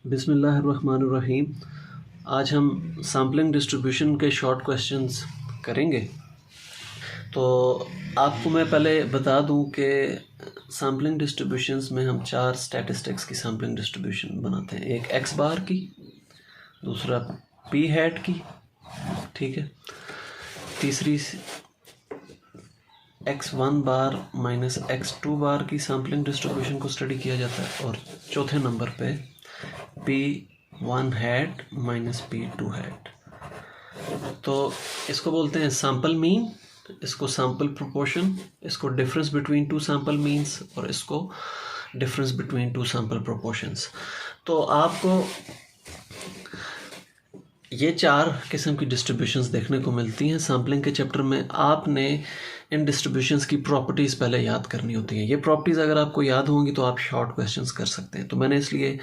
बिस्मिल्लाहिर्रहमानिर्रहीम। आज हम सैम्पलिंग डिस्ट्रीब्यूशन के शॉर्ट क्वेश्चंस करेंगे। तो आपको मैं पहले बता दूं कि सैम्पलिंग डिस्ट्रीब्यूशंस में हम 4 स्टैटिस्टिक्स की सैम्पलिंग डिस्ट्रीब्यूशन बनाते हैं। एक एक्स बार की, दूसरा पी हैट की, ठीक है, तीसरी x1 बार माइनस x2 बार की सैम्पलिंग डिस्ट्रीब्यूशन को स्टडी किया जाता है, और चौथे नंबर पे P1 hat minus P2 hat. तो इसको बोलते हैं सैम्पल मीन, इसको सैम्पल प्रोपोर्शन, इसको difference between two sample means, और इसको difference between two sample proportions. तो आपको ये 4 किस्म की डिस्ट्रीब्यूशंस देखने को मिलती हैं। सैम्पलिंग के चैप्टर में आपने इन डिस्ट्रीब्यूशंस की प्रॉपर्टीज़ पहले याद करनी होती हैं। ये प्रॉपर्टीज़ अगर आपको याद होंगी तो आप शॉर्ट क्वेश्चंस कर सकते हैं। तो मैंने इसलिए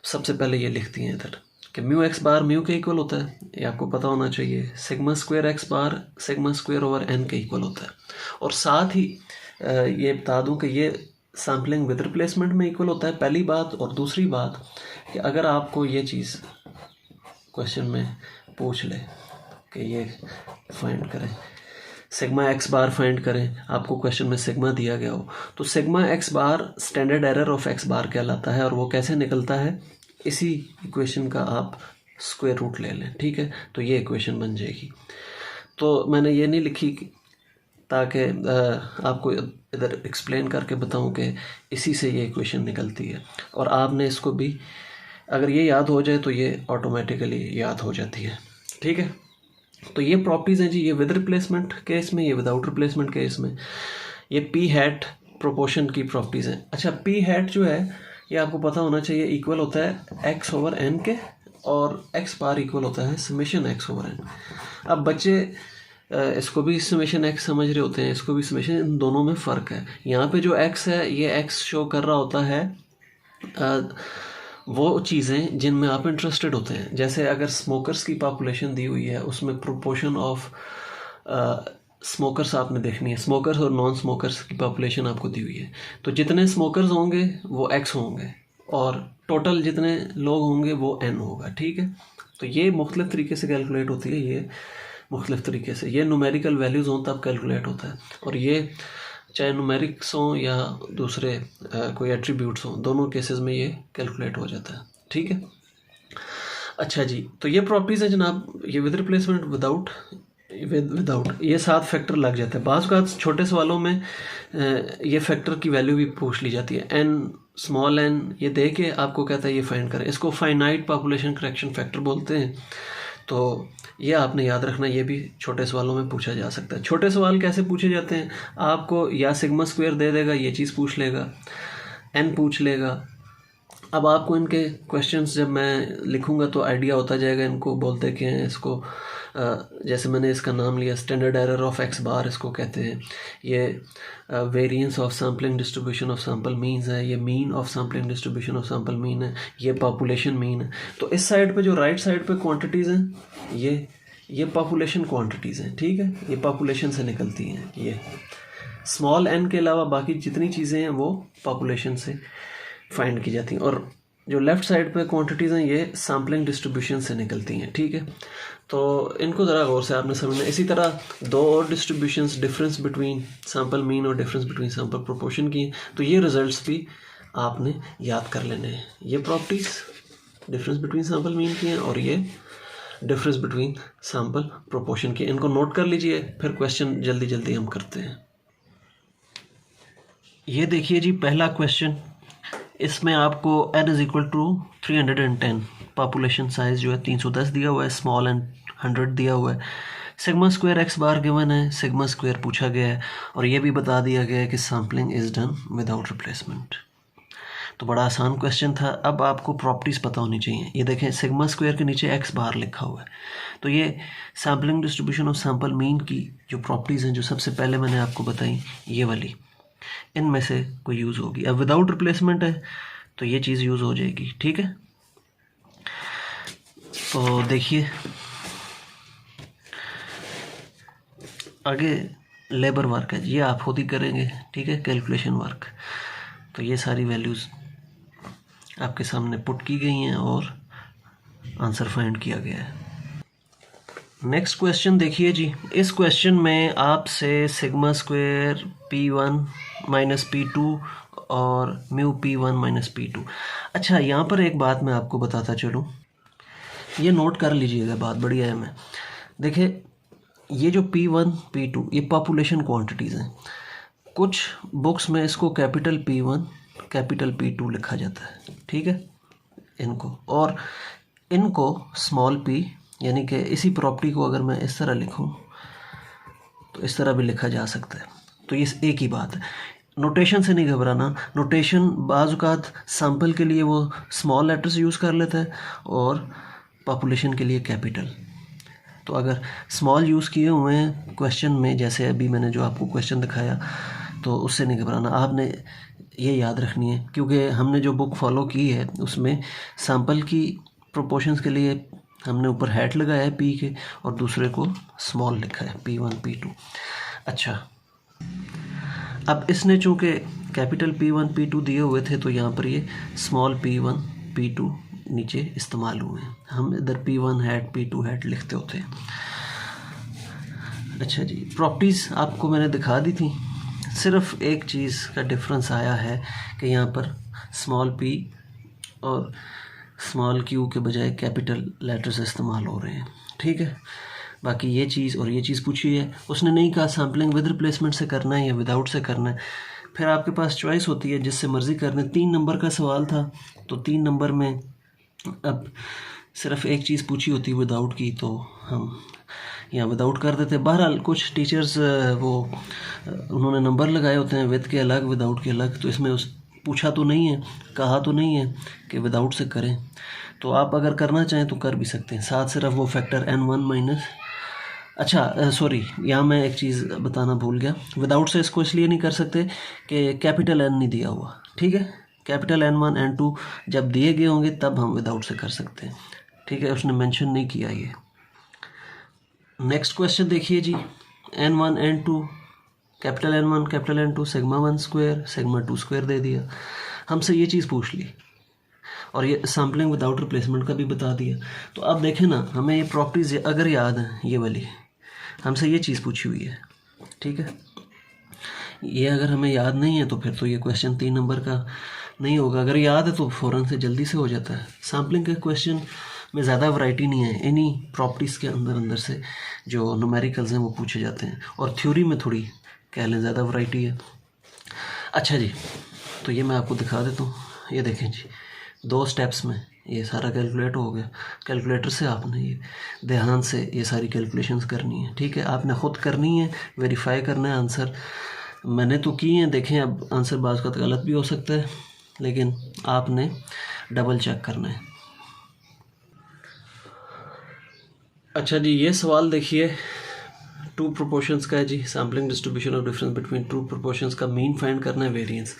सबसे पहले ये लिख दिए हैं इधर कि म्यू एक्स बार म्यू के इक्वल होता है, ये आपको पता होना चाहिए। सिग्मा स्क्वायर एक्स बार सिग्मा स्क्वायर ओवर एन के इक्वल होता है। और साथ ही ये बता दूं कि ये सैम्पलिंग विद रिप्लेसमेंट में इक्वल होता है, पहली बात। और दूसरी बात कि अगर आपको ये चीज़ क्वेश्चन में पूछ ले कि ये फाइंड करें, सिग्मा एक्स बार फाइंड करें, आपको क्वेश्चन में सिग्मा दिया गया हो, तो sigma X bar standard error of X bar कहलाता है। और वो कैसे निकलता है, इसी इक्वेशन का आप स्क्वायर रूट ले लें, ठीक है, तो ये इक्वेशन बन जाएगी। तो मैंने ये नहीं लिखी ताकि आपको इधर एक्सप्लेन करके बताऊं कि इसी से ये इक्वेशन निकलती है। और आपने इसको भी अगर ये याद हो जाए तो ये ऑटोमेटिकली याद हो जाती है, ठीक है। तो ये प्रॉपर्टीज़ हैं जी, ये विद रिप्लेसमेंट केस में, ये विदाउट रिप्लेसमेंट केस में। ये पी हैट प्रोपोर्शन की प्रॉपर्टीज़ हैं। अच्छा, पी हैट जो है ये आपको पता होना चाहिए, इक्वल होता है एक्स ओवर एन के, और एक्स बार इक्वल होता है समेशन एक्स ओवर एन। अब बच्चे इसको भी समेशन एक्स समझ रहे होते हैं, इसको भी समेशन, इन दोनों में फ़र्क है। यहाँ पे जो एक्स है ये एक्स शो कर रहा होता है वो चीज़ें जिनमें आप इंटरेस्टेड होते हैं। जैसे अगर स्मोकर्स की पॉपुलेशन दी हुई है, उसमें प्रोपोर्शन ऑफ स्मोकर्स आपने देखनी है, स्मोकर्स और नॉन स्मोकर्स की पॉपुलेशन आपको दी हुई है। तो जितने स्मोकर्स होंगे वो एक्स होंगे, और टोटल जितने लोग होंगे वो एन होगा, ठीक है। तो ये मुख्तलिफ तरीके से कैलकुलेट होती है, ये मुख्तलिफ तरीके से, ये न्यूमेरिकल वैल्यूज़ हों तब कैलकुलेट होता है। और ये चाहे न्यूमेरिक्स हों या दूसरे कोई एट्रीब्यूट्स हों, दोनों केसेस में ये कैलकुलेट हो जाता है, ठीक है। अच्छा जी, तो ये प्रॉपर्टीज़ है जनाब, ये विद रिप्लेसमेंट, विदाउट ये 7 फैक्टर लग जाते हैं। बाज़ का छोटे सवालों में ये फैक्टर की वैल्यू भी पूछ ली जाती है। एन स्मॉल एन ये दे के आपको कहता है ये फाइंड करें, इसको फाइनाइट पॉपुलेशन करेक्शन फैक्टर बोलते हैं। तो ये आपने याद रखना, ये भी छोटे सवालों में पूछा जा सकता है। छोटे सवाल कैसे पूछे जाते हैं, आपको या सिग्मा स्क्वायर दे देगा, ये चीज़ पूछ लेगा, एन पूछ लेगा। अब आपको इनके क्वेश्चंस जब मैं लिखूंगा तो आइडिया होता जाएगा। इनको बोलते क्या हैं, इसको जैसे मैंने इसका नाम लिया स्टैंडर्ड एरर ऑफ एक्स बार इसको कहते हैं। ये variance of sampling distribution of sample means है, ये mean of sampling distribution of sample mean है, ये पॉपुलेशन मीन है। तो इस साइड पे जो राइट साइड पे क्वांटिटीज़ हैं ये पॉपुलेशन क्वांटिटीज़ हैं, ठीक है, ये पॉपुलेशन से निकलती हैं। ये स्मॉल एन के अलावा बाकी जितनी चीज़ें हैं वो पॉपुलेशन से फाइंड की जाती हैं। और जो लेफ़्ट साइड पे क्वांटिटीज़ हैं ये सैम्पलिंग डिस्ट्रीब्यूशन से निकलती हैं, ठीक है। तो इनको ज़रा गौर से आपने समझना। इसी तरह 2 और distributions, difference between sample mean और डिफरेंस बिटवीन सैम्पल प्रोपोर्शन की, तो ये रिजल्ट्स भी आपने याद कर लेने हैं। ये properties difference between sample mean की हैं, और ये डिफरेंस बिटवीन सैम्पल प्रोपोर्शन की। इनको नोट कर लीजिए, फिर क्वेश्चन जल्दी जल्दी हम करते हैं। ये देखिए जी, पहला क्वेश्चन, इसमें आपको n is equal to 310, population size जो है 310 दिया हुआ है, स्मॉल एन 100 दिया हुआ है, सिग्मा स्क्वायर एक्स बार गिवन है, सिग्मा स्क्वायर पूछा गया है, और ये भी बता दिया गया है कि sampling is done without replacement. तो बड़ा आसान क्वेश्चन था। अब आपको प्रॉपर्टीज़ पता होनी चाहिए। ये देखें, सिग्मा स्क्वायर के नीचे एक्स बार लिखा हुआ है, तो ये sampling distribution of sample mean की जो प्रॉपर्टीज़ हैं, जो सबसे पहले मैंने आपको बताई, ये वाली इनमें से कोई यूज़ होगी। अब विदाउट रिप्लेसमेंट है तो ये चीज़ यूज़ हो जाएगी, ठीक है। तो देखिए आगे लेबर वर्क है, ये आप खुद ही करेंगे, ठीक है, कैलकुलेशन वर्क। तो ये सारी वैल्यूज़ आपके सामने पुट की गई हैं और आंसर फाइंड किया गया है। नेक्स्ट क्वेश्चन देखिए जी। इस क्वेश्चन में आपसे sigma square P1 minus P2 और म्यू P1 माइनस P2। अच्छा, यहाँ पर एक बात मैं आपको बताता चलूँ, ये नोट कर लीजिएगा, बात बड़ी अहम है। देखिए, ये जो P1 P2 ये पॉपुलेशन क्वांटिटीज़ हैं। कुछ बुक्स में इसको कैपिटल P1 कैपिटल P2 लिखा जाता है, ठीक है, इनको, और इनको स्मॉल p, यानी कि इसी प्रॉपर्टी को अगर मैं इस तरह लिखूं तो इस तरह भी लिखा जा सकता है। तो ये एक ही बात है, नोटेशन से नहीं घबराना। नोटेशन बाज़ औक़ात सैम्पल के लिए वो स्मॉल लेटर्स यूज़ कर लेता है और पॉपुलेशन के लिए कैपिटल। तो अगर स्मॉल यूज़ किए हुए हैं क्वेश्चन में, जैसे अभी मैंने जो आपको क्वेश्चन दिखाया, तो उससे नहीं घबराना। आपने ये याद रखनी है, क्योंकि हमने जो बुक फॉलो की है उसमें सैम्पल की प्रोपोर्शंस के लिए हमने ऊपर हैट लगाया है P के, और दूसरे को स्मॉल लिखा है P1 P2। अच्छा, अब इसने चूँकि कैपिटल P1 P2 दिए हुए थे, तो यहाँ पर ये स्मॉल P1 P2 नीचे इस्तेमाल हुए हैं। हम इधर P1 हैट P2 हैट लिखते होते हैं। अच्छा जी, प्रॉपर्टीज़ आपको मैंने दिखा दी थी। सिर्फ एक चीज़ का डिफरेंस आया है कि यहाँ पर स्मॉल p और स्मॉल q के बजाय कैपिटल लेटर्स इस्तेमाल हो रहे हैं, ठीक है। बाकी ये चीज़ और ये चीज़ पूछी है, उसने नहीं कहा सैम्पलिंग विद रिप्लेसमेंट से करना है या विदाउट से करना है। फिर आपके पास चॉइस होती है, जिससे मर्ज़ी करने। 3 नंबर का सवाल था, तो 3 नंबर में अब सिर्फ एक चीज़ पूछी होती विदाउट की, तो हम यहाँ विदाउट कर देते। बहरहाल कुछ टीचर्स वो उन्होंने नंबर लगाए होते हैं विद के अलग विदाउट के अलग, तो इसमें उस पूछा तो नहीं है, कहा तो नहीं है कि विदाउट से करें। तो आप अगर करना चाहें तो कर भी सकते हैं। साथ सिर्फ वो फैक्टर n1 माइनस, अच्छा सॉरी, यहाँ मैं एक चीज़ बताना भूल गया। विदाउट से इसको इसलिए नहीं कर सकते कि कैपिटल N नहीं दिया हुआ, ठीक है। कैपिटल N1 N2 जब दिए गए होंगे तब हम विदाउट से कर सकते हैं, ठीक है। उसने मेंशन नहीं किया ये। नेक्स्ट क्वेश्चन देखिए जी। N1 N2 capital N1 capital N2 sigma 1 square sigma 2 square दे दिया। हमसे ये चीज़ पूछ ली और ये सैम्पलिंग विदाउट रिप्लेसमेंट का भी बता दिया। तो अब देखें ना, हमें ये प्रॉपर्टीज़ अगर याद है, ये वाली हमसे ये चीज़ पूछी हुई है, ठीक है। ये अगर हमें याद नहीं है तो फिर तो ये क्वेश्चन 3 नंबर का नहीं होगा। अगर याद है तो फ़ौरन से जल्दी से हो जाता है। सैम्पलिंग के क्वेश्चन में ज़्यादा वैरायटी नहीं है, इन्हीं प्रॉपर्टीज़ के अंदर से जो न्यूमेरिकल्स हैं वो पूछे जाते हैं, और थ्योरी में थोड़ी कह लें ज़्यादा वैरायटी है। अच्छा जी, तो ये मैं आपको दिखा देता हूँ। ये देखें जी, 2 स्टेप्स में ये सारा कैलकुलेट हो गया। कैलकुलेटर से आपने ये ध्यान से ये सारी कैलकुलेशंस करनी है, ठीक है। आपने ख़ुद करनी है, वेरीफाई करना है आंसर। मैंने तो की हैं, देखें अब आंसर बाज़ का गलत भी हो सकता है, लेकिन आपने डबल चेक करना है। अच्छा जी, ये सवाल देखिए, 2 प्रोपोर्शंस का है जी। Sampling distribution of difference between 2 proportions का मीन फाइंड करना है, वेरिएंस।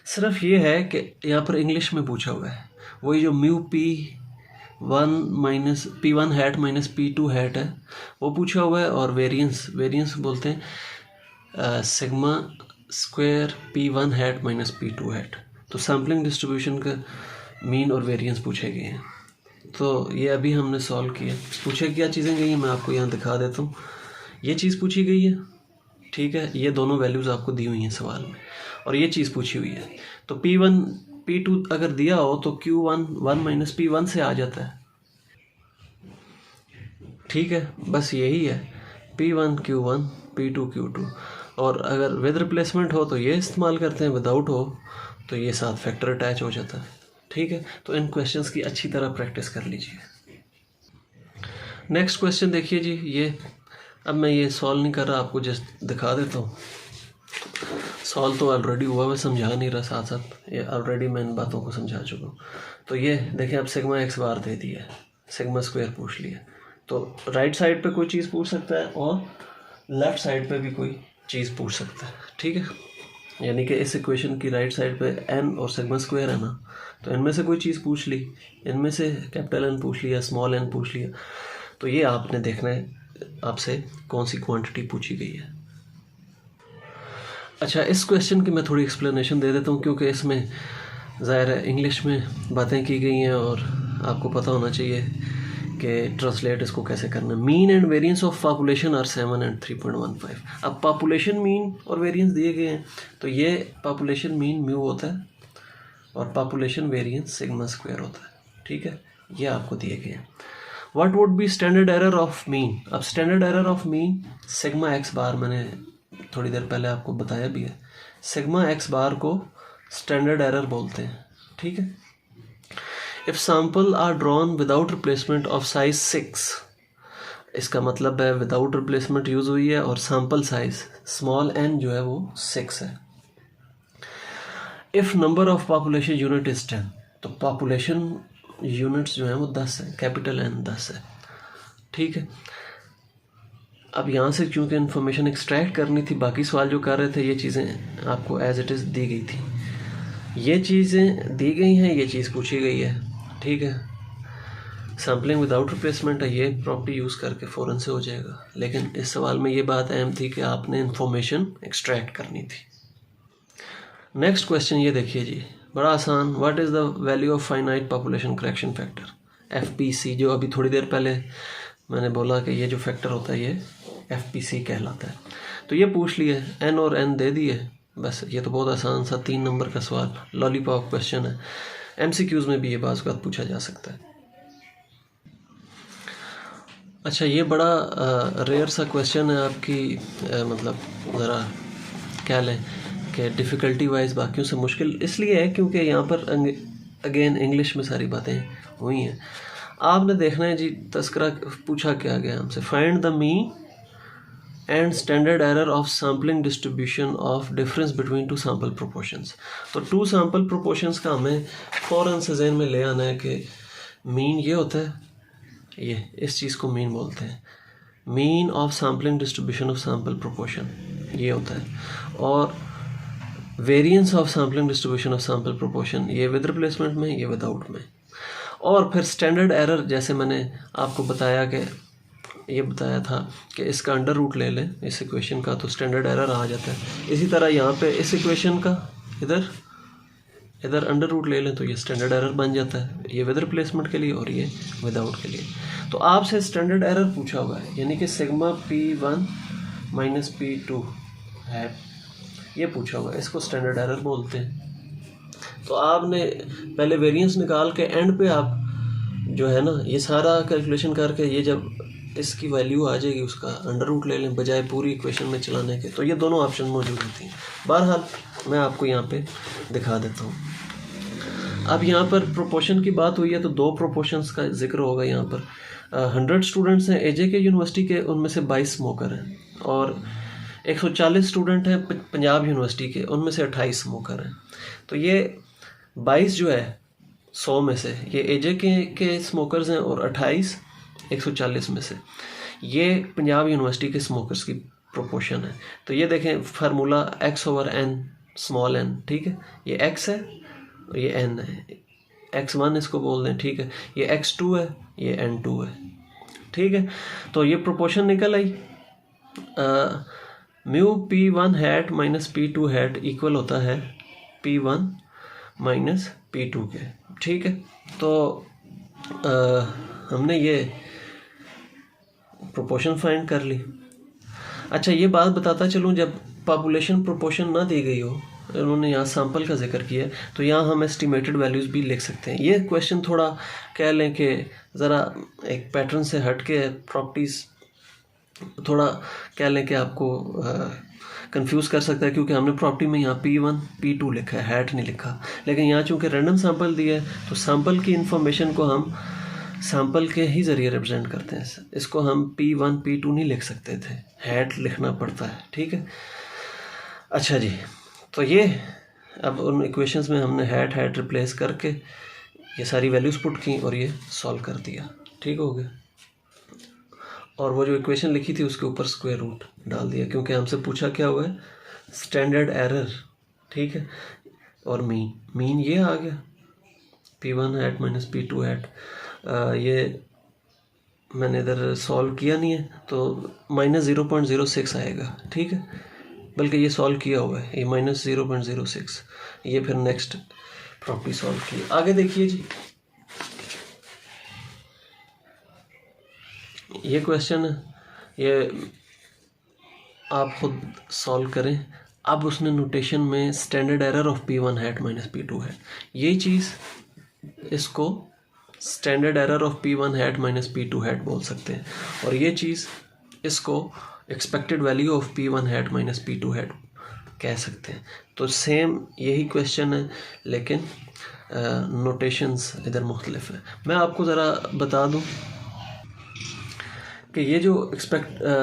सिर्फ ये है कि यहाँ पर इंग्लिश में पूछा हुआ है, वही जो mu P1 minus P1 hat minus P2 hat है वो पूछा हुआ है, और वेरिएंस बोलते हैं sigma square P1 hat minus P2 hat. तो सैम्पलिंग डिस्ट्रीब्यूशन का मीन और वेरिएंस पूछे गए हैं। तो ये अभी हमने सॉल्व किया। पूछे क्या चीज़ें गई हैं मैं आपको यहाँ दिखा देता हूँ। ये चीज़ पूछी गई है, ठीक है, ये दोनों वैल्यूज़ आपको दी हुई हैं सवाल में, और ये चीज़ पूछी हुई है। तो P1 P2 अगर दिया हो तो Q1 1 माइनस P1 से आ जाता है, ठीक है। बस यही है, P1 Q1 P2 Q2। और अगर विद रिप्लेसमेंट हो तो ये इस्तेमाल करते हैं, विदाउट हो तो ये साथ फैक्टर अटैच हो जाता है, ठीक है। तो इन क्वेश्चंस की अच्छी तरह प्रैक्टिस कर लीजिए। नेक्स्ट क्वेश्चन देखिए जी। ये अब मैं ये सॉल्व नहीं कर रहा, आपको जस्ट दिखा देता हूँ। सॉल्व तो ऑलरेडी हुआ, मैं समझा नहीं रहा, साथ साथ ये ऑलरेडी मैं इन बातों को समझा चुका हूँ। तो ये देखें, अब सिग्मा x बार दे दिया, सिग्मा स्क्वायर पूछ लिया। तो राइट साइड पे कोई चीज़ पूछ सकता है और लेफ़्ट साइड पे भी कोई चीज़ पूछ सकता है, ठीक है। यानी कि इस इक्वेशन की राइट साइड पे n और सिग्मा स्क्वायर है ना, तो इनमें से कोई चीज़ पूछ ली, इनमें से कैपिटल N पूछ लिया, स्मॉल n पूछ लिया। तो ये आपने देखना है आपसे कौन सी क्वांटिटी पूछी गई है। अच्छा, इस क्वेश्चन की मैं थोड़ी एक्सप्लेनेशन दे देता हूँ, क्योंकि इसमें ज़ाहिर है इंग्लिश में बातें की गई हैं और आपको पता होना चाहिए कि ट्रांसलेट इसको कैसे करना है। Mean and variance of population are 7 and 3.15। अब पॉपुलेशन मीन और वेरिएंस दिए गए हैं, तो ये पॉपुलेशन मीन म्यू होता है और पॉपुलेशन वेरिएंस सिग्मा स्क्वायर होता है। ठीक है, ये आपको दिए गए हैं। What would be standard error of mean? अब standard error of mean sigma X bar, मैंने थोड़ी देर पहले आपको बताया भी है। सिग्मा एक्स बार को स्टैंडर्ड एरर बोलते हैं। ठीक है, if sample are drawn without replacement of size 6, इसका मतलब है विदाउट रिप्लेसमेंट यूज हुई है और सैंपल साइज स्मॉल n जो है वो 6 है। If number of population unit is 10, तो पॉपुलेशन यूनिट्स जो हैं वो 10 है, कैपिटल N 10 है। ठीक है, अब यहाँ से चूंकि इन्फॉर्मेशन एक्सट्रैक्ट करनी थी, बाकी सवाल जो कर रहे थे ये चीज़ें आपको एज इट इज़ दी गई थी, ये चीज़ें दी गई हैं, ये चीज़ पूछी गई है। ठीक है, सैम्पलिंग विदाउट रिप्लेसमेंट है, ये प्रॉपर्टी यूज़ करके फ़ौरन से हो जाएगा, लेकिन इस सवाल में ये बात अहम थी कि आपने इन्फॉर्मेशन एक्सट्रैक्ट करनी थी। नेक्स्ट क्वेश्चन ये देखिए जी, बड़ा आसान। What is the value of finite population correction factor, FPC, जो अभी थोड़ी देर पहले मैंने बोला कि ये जो फैक्टर होता है ये FPC कहलाता है। तो ये पूछ लिए, N और N दे दिए, बस ये तो बहुत आसान सा 3 नंबर का सवाल, लॉलीपॉप क्वेश्चन है। MCQs में भी ये बात पूछा जा सकता है। अच्छा, ये बड़ा रेयर सा क्वेश्चन है आपकी, मतलब ज़रा क्या लें कि डिफ़िकल्टी वाइज बाकियों से मुश्किल इसलिए है क्योंकि यहाँ पर अगेन इंग्लिश में सारी बातें हुई हैं। आपने देखना है जी, तस्करा पूछा क्या गया हमसे, find the mean and standard error of sampling distribution of difference between two sample proportions. तो 2 सैम्पल प्रोपोर्शंस का हमें फ़ौरन से जहन में ले आना है कि मीन ये होता है, ये इस चीज़ को मीन बोलते हैं, mean of sampling distribution of sample proportion ये होता है, और variance of sampling distribution of sample proportion ये विद रिप्लेसमेंट में, ये विदाउट में। और फिर स्टैंडर्ड एरर, जैसे मैंने आपको बताया कि ये बताया था कि इसका अंडर रूट ले लें इस इक्वेशन का, तो स्टैंडर्ड एरर आ जाता है। इसी तरह यहाँ पे इस इक्वेशन का इधर अंडर रूट ले लें तो ये स्टैंडर्ड एरर बन जाता है, ये विद रिप्लेसमेंट के लिए और ये विदाउट के लिए। तो आपसे स्टैंडर्ड एरर पूछा हुआ है, यानी कि सिग्मा P1 माइनस P2 है, ये पूछा हुआ है, इसको स्टैंडर्ड एरर बोलते हैं। तो आपने पहले वेरिएंस निकाल के एंड पे आप जो है ना ये सारा कैलकुलेशन करके, ये जब इसकी वैल्यू आ जाएगी उसका अंडर रूट ले लें बजाय पूरी इक्वेशन में चलाने के। तो ये दोनों ऑप्शन मौजूद होती हैं। बहरहाल मैं आपको यहाँ पे दिखा देता हूँ। अब यहाँ पर प्रोपोर्शन की बात हुई है तो 2 प्रोपोर्शंस का जिक्र होगा यहाँ पर। 100 स्टूडेंट्स हैं AJK यूनिवर्सिटी के, उनमें से 22 स्मोकर हैं, और 140 स्टूडेंट हैं पंजाब यूनिवर्सिटी के, उनमें से 28 स्मोकर हैं। तो ये 22 जो है 100 में से ये AJK के स्मोकर्स हैं, और 28 140 में से ये पंजाब यूनिवर्सिटी के स्मोकर्स की प्रोपोर्शन है। तो ये देखें फार्मूला x/n स्मॉल n, ठीक है, ये x है और ये n है, x1 इसको बोल दें, ठीक है, ये x2 है, ये n2 है, ठीक है। तो ये प्रोपोर्शन निकल आई, mu P1 hat minus P2 hat equal होता है P1 माइनस P2 के, ठीक है। तो हमने ये प्रोपोर्शन फाइंड कर ली। अच्छा, ये बात बताता चलूँ, जब पॉपुलेशन प्रोपोर्शन ना दी गई हो, उन्होंने यहाँ सैंपल का जिक्र किया है, तो यहाँ हम एस्टिमेटेड वैल्यूज़ भी लिख सकते हैं। ये क्वेश्चन थोड़ा कह लें कि ज़रा एक पैटर्न से हट के प्रॉपर्टीज़ थोड़ा कह लें कि आपको कंफ्यूज कर सकता है, क्योंकि हमने प्रॉपर्टी में यहाँ P1 P2 लिखा है, हैट नहीं लिखा। लेकिन यहाँ चूँकि रैंडम सैंपल दिया है तो सैंपल की इंफॉर्मेशन को हम सैंपल के ही ज़रिए रिप्रेजेंट करते हैं। इसको हम P1 P2 नहीं लिख सकते थे, हैट लिखना पड़ता है, ठीक है। अच्छा जी, तो ये अब उन इक्वेशंस में हमने हैट रिप्लेस करके ये सारी वैल्यूज़ पुट की और ये सॉल्व कर दिया, ठीक हो गया। और वो जो इक्वेशन लिखी थी उसके ऊपर स्क्वायर रूट डाल दिया, क्योंकि हमसे पूछा क्या हुआ है, स्टैंडर्ड एरर, ठीक है, और मीन ये आ गया P1 hat minus P2 hat. ये मैंने इधर सॉल्व किया नहीं है तो माइनस 0.06 आएगा, ठीक है, बल्कि ये सॉल्व किया हुआ है, ये माइनस 0.06, ये फिर नेक्स्ट प्रॉपर्टी सॉल्व की। आगे देखिए जी, ये क्वेश्चन है, ये आप खुद सॉल्व करें। अब उसने नोटेशन में standard error of P1 hat minus P2 hat, यही चीज़ इसको standard error of P1 hat minus P2 hat बोल सकते हैं, और ये चीज़ इसको expected value of P1 hat minus P2 hat कह सकते हैं। तो सेम यही क्वेश्चन है, लेकिन नोटेशंस इधर मुख्तलिफ है। मैं आपको ज़रा बता दूं कि ये जो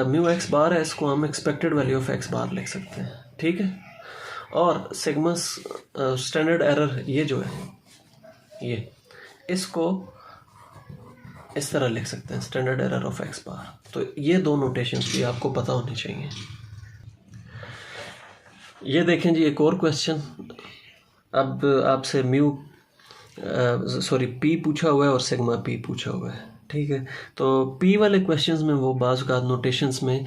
म्यू एक्स बार है, इसको हम एक्सपेक्टेड वैल्यू ऑफ एक्स बार लिख सकते हैं, ठीक है। और सिग्मा स्टैंडर्ड एरर ये जो है, ये इसको इस तरह लिख सकते हैं, स्टैंडर्ड एरर ऑफ एक्स बार। तो ये दो नोटेशंस भी आपको पता होने चाहिए। ये देखें जी, एक और क्वेश्चन। अब आपसे पी पूछा हुआ है और सिग्मा पी पूछा हुआ है, ठीक है। तो पी वाले क्वेश्चंस में वो बाज़ औक़ात नोटेशंस में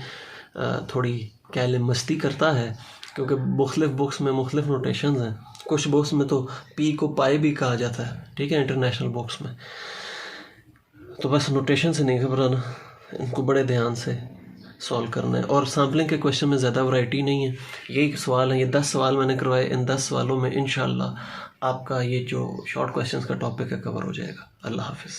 थोड़ी क्या मस्ती करता है, क्योंकि मुख्तलिफ बुक्स में मुख्तलिफ नोटेशंस हैं। कुछ बुक्स में तो पी को पाई भी कहा जाता है, ठीक है, इंटरनेशनल बुक्स में। तो बस नोटेशन से नहीं घबराना, इनको बड़े ध्यान से सॉल्व करना है। और सैम्पलिंग के क्वेश्चन में ज़्यादा वैरायटी नहीं है, यही सवाल है, ये 10 सवाल मैंने करवाए। इन 10 सवालों में इंशाल्लाह आपका ये जो शॉर्ट क्वेश्चंस का टॉपिक है कवर हो जाएगा। अल्लाह हाफिज़।